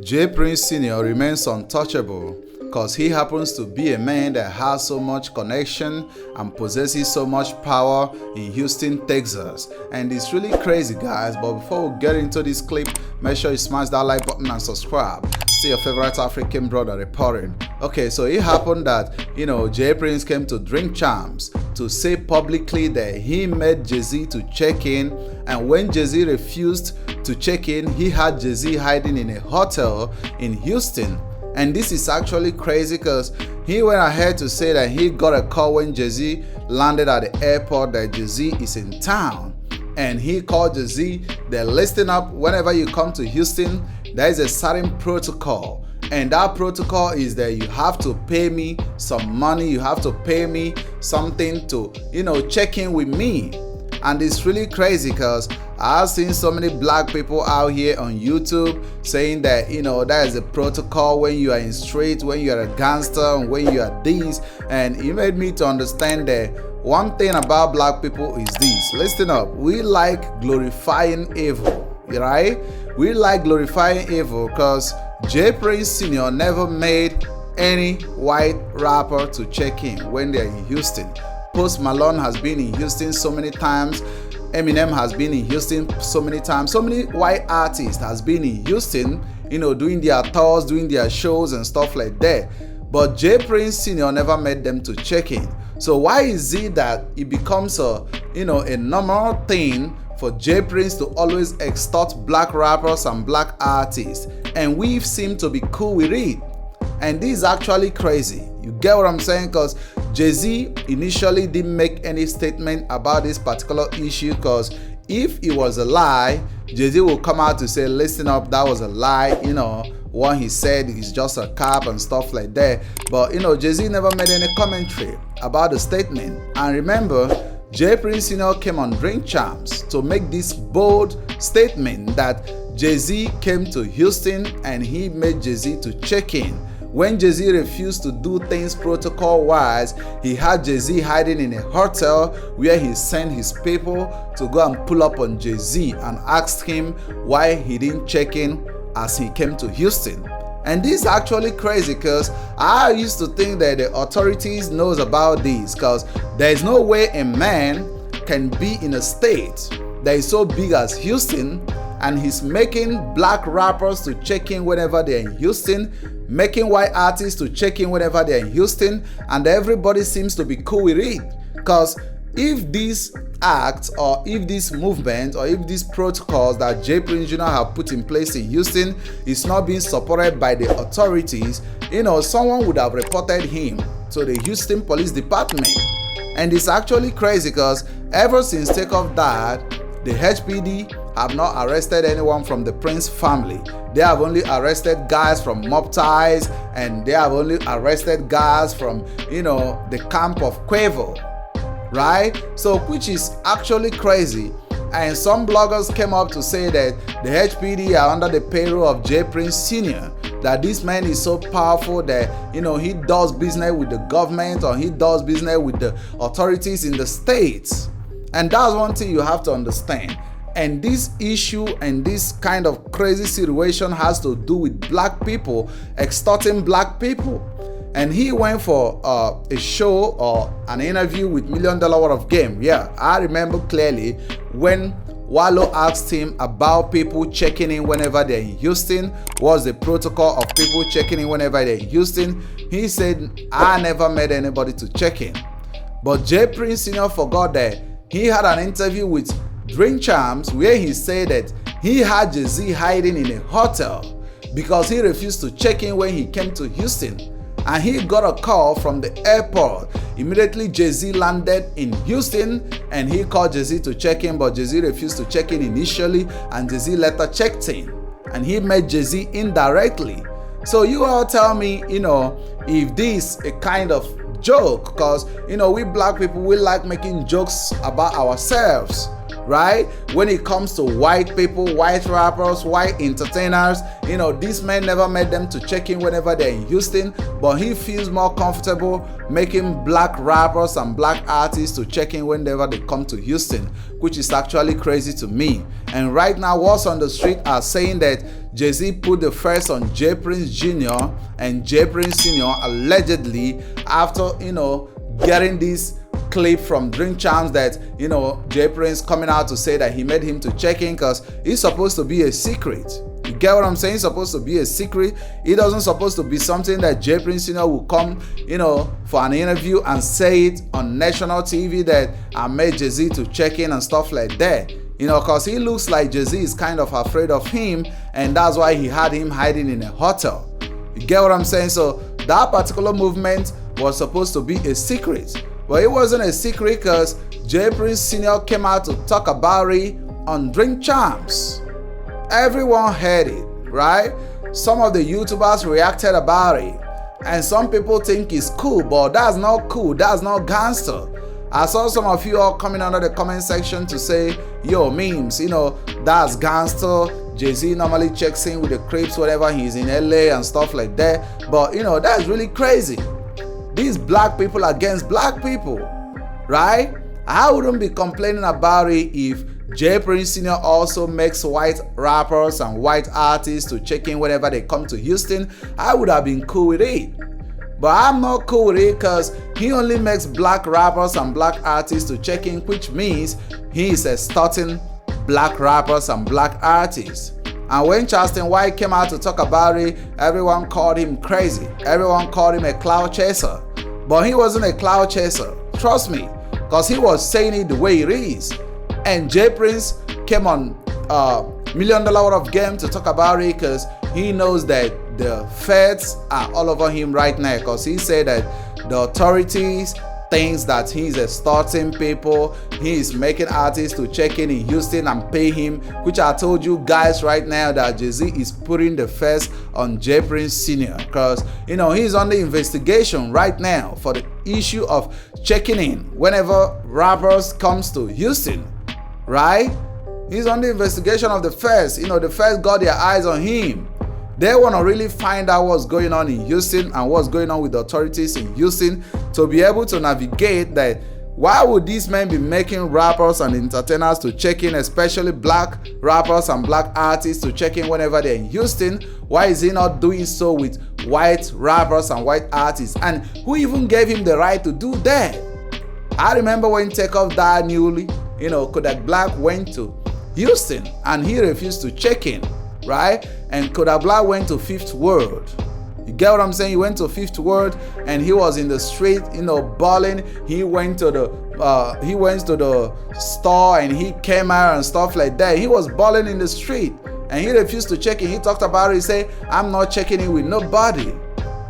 J Prince Sr. remains untouchable because he happens to be a man that has so much connection and possesses so much power in Houston, Texas. And it's really crazy, guys. But before we get into this clip, make sure you smash that like button and subscribe. Still your favorite African brother reporting. Okay, so it happened that, J Prince came to Drink Champs to say publicly that he met Jay-Z to check in, and when Jay-Z refused to check in, he had Jay-Z hiding in a hotel in Houston. And this is actually crazy because he went ahead to say that he got a call when Jay-Z landed at the airport that Jay-Z is in town. And he called Jay-Z, they're listening up, whenever you come to Houston, there is a certain protocol. And that protocol is that you have to pay me some money, you have to pay me something to, check in with me. And it's really crazy because I've seen so many black people out here on YouTube saying that, that is a protocol when you are in street, when you are a gangster, and when you are this. And it made me to understand that one thing about black people is this. Listen up. We like glorifying evil, right? We like glorifying evil because J Prince Sr. never made any white rapper to check in when they're in Houston. Post Malone has been in Houston so many times. Eminem has been in Houston so many times. So many white artists has been in Houston, doing their tours, doing their shows and stuff like that. But J Prince Sr. never made them to check in. So why is it that it becomes a normal thing for J Prince to always extort black rappers and black artists, and we seem to be cool with it? And this is actually crazy. You get what I'm saying? Because Jay-Z initially didn't make any statement about this particular issue, because if it was a lie, Jay-Z will come out to say, listen up, that was a lie, what he said is just a cap and stuff like that. But Jay-Z never made any commentary about the statement. And remember, J Prince came on Drink Champs to make this bold statement that Jay-Z came to Houston and he made Jay-Z to check in. When Jay-Z refused to do things protocol-wise, he had Jay-Z hiding in a hotel where he sent his people to go and pull up on Jay-Z and asked him why he didn't check in as he came to Houston. And this is actually crazy because I used to think that the authorities knows about this, because there is no way a man can be in a state that is so big as Houston and he's making black rappers to check in whenever they're in Houston, making white artists to check in whenever they're in Houston, and everybody seems to be cool with it. Because if this act or if this movement or if these protocols that J Prince Jr. have put in place in Houston is not being supported by the authorities, someone would have reported him to the Houston Police Department. And it's actually crazy because ever since takeoff died, the HPD have not arrested anyone from the Prince family. They have only arrested guys from Mobties, and they have only arrested guys from, the camp of Quavo, right? So, which is actually crazy. And some bloggers came up to say that the HPD are under the payroll of J Prince Sr., that this man is so powerful that, he does business with the government or he does business with the authorities in the states. And that's one thing you have to understand. And this issue and this kind of crazy situation has to do with black people extorting black people. And he went for a show or an interview with $1 Million Worth of Game. Yeah, I remember clearly when Wallo asked him about people checking in whenever they're in Houston. What's the protocol of people checking in whenever they're in Houston? He said, I never made anybody to check in. But J Prince Sr. forgot that he had an interview with Drink Champs where he said that he had Jay-Z hiding in a hotel because he refused to check in when he came to Houston. And he got a call from the airport. Immediately Jay-Z landed in Houston and he called Jay-Z to check in, but Jay-Z refused to check in initially, and Jay-Z later checked in. And he met Jay-Z indirectly. So you all tell me, if this a kind of joke, because we black people, we like making jokes about ourselves. right? When it comes to white people, white rappers, white entertainers, this man never made them to check in whenever they're in Houston, but he feels more comfortable making black rappers and black artists to check in whenever they come to Houston, which is actually crazy to me. And right now, what's on the street are saying that Jay-Z put the first on J Prince Jr. and J Prince Sr. allegedly after, getting this clip from Drink Champs that, J Prince coming out to say that he made him to check in because it's supposed to be a secret. You get what I'm saying? It's supposed to be a secret. It doesn't supposed to be something that J Prince Sr. will come, for an interview and say it on national TV that I made Jay-Z to check in and stuff like that. Because he looks like Jay-Z is kind of afraid of him, and that's why he had him hiding in a hotel. You get what I'm saying? So that particular movement was supposed to be a secret. But it wasn't a secret because J Prince Sr. came out to talk about it on Drink Champs. Everyone heard it, right? Some of the YouTubers reacted about it. And some people think it's cool, but that's not cool. That's not gangster. I saw some of you all coming under the comment section to say, yo, memes, that's gangster. Jay-Z normally checks in with the Crips whenever he's in LA and stuff like that. But, that's really crazy. These black people against black people, right? I wouldn't be complaining about it if J Prince Sr. also makes white rappers and white artists to check in whenever they come to Houston. I would have been cool with it. But I'm not cool with it because he only makes black rappers and black artists to check in, which means he is extorting black rappers and black artists. And when Charleston White came out to talk about it, everyone called him crazy. Everyone called him a cloud chaser. But he wasn't a cloud chaser, trust me, because he was saying it the way it is. And J Prince came on $1 Million Worth of Game to talk about it because he knows that the feds are all over him right now, because he said that the authorities thinks that he's extorting people. He is making artists to check in Houston and pay him, which I told you guys right now that Jay-Z is putting the first on J Prince Sr. because he's under investigation right now for the issue of checking in whenever rappers comes to Houston, right? He's under investigation of the feds. The feds got their eyes on him. They want to really find out what's going on in Houston and what's going on with the authorities in Houston to be able to navigate that. Why would these men be making rappers and entertainers to check in, especially black rappers and black artists to check in whenever they're in Houston? Why is he not doing so with white rappers and white artists? And who even gave him the right to do that? I remember when Takeoff died newly, Kodak Black went to Houston and he refused to check in, right? And Kodak Black went to Fifth Ward. You get what I'm saying? He went to Fifth Ward and he was in the street, balling. He went to the store and he came out and stuff like that. He was balling in the street and he refused to check in. He talked about it. He said, I'm not checking in with nobody.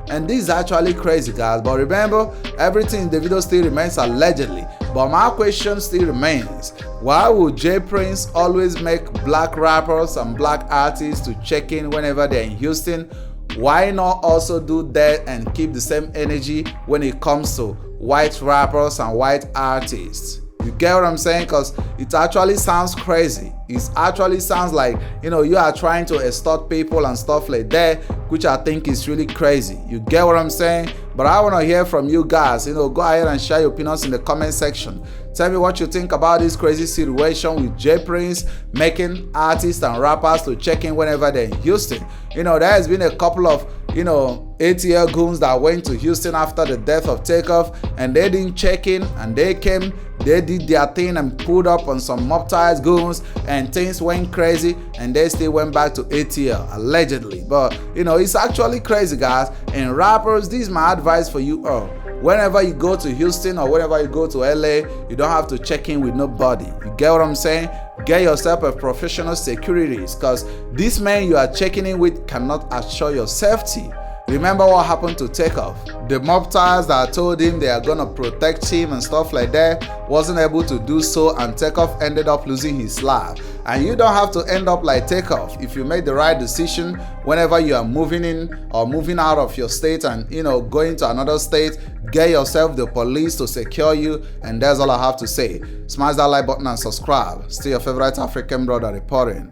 And this is actually crazy, guys. But remember, everything in the video still remains allegedly. But my question still remains, why would J Prince always make black rappers and black artists to check in whenever they're in Houston? Why not also do that and keep the same energy when it comes to white rappers and white artists? You get what I'm saying? Because it actually sounds crazy. It actually sounds like, you are trying to extort people and stuff like that, which I think is really crazy. You get what I'm saying? But I want to hear from you guys. Go ahead and share your opinions in the comment section. Tell me what you think about this crazy situation with J Prince making artists and rappers to check in whenever they're in Houston. There has been a couple of, ATL goons that went to Houston after the death of Takeoff and they didn't check in and they came, they did their thing and pulled up on some Mobties goons and things went crazy and they still went back to ATL, allegedly. But, it's actually crazy, guys. And rappers, this is my advice for you all. Whenever you go to Houston or whenever you go to LA, you don't have to check in with nobody. You get what I'm saying? Get yourself a professional security because this man you are checking in with cannot assure your safety. Remember what happened to Takeoff? The Mobties that told him they are gonna protect him and stuff like that wasn't able to do so, and Takeoff ended up losing his life. And you don't have to end up like Takeoff if you make the right decision whenever you are moving in or moving out of your state and going to another state. Get yourself the police to secure you, and that's all I have to say. Smash that like button and subscribe. Still your favorite African brother reporting.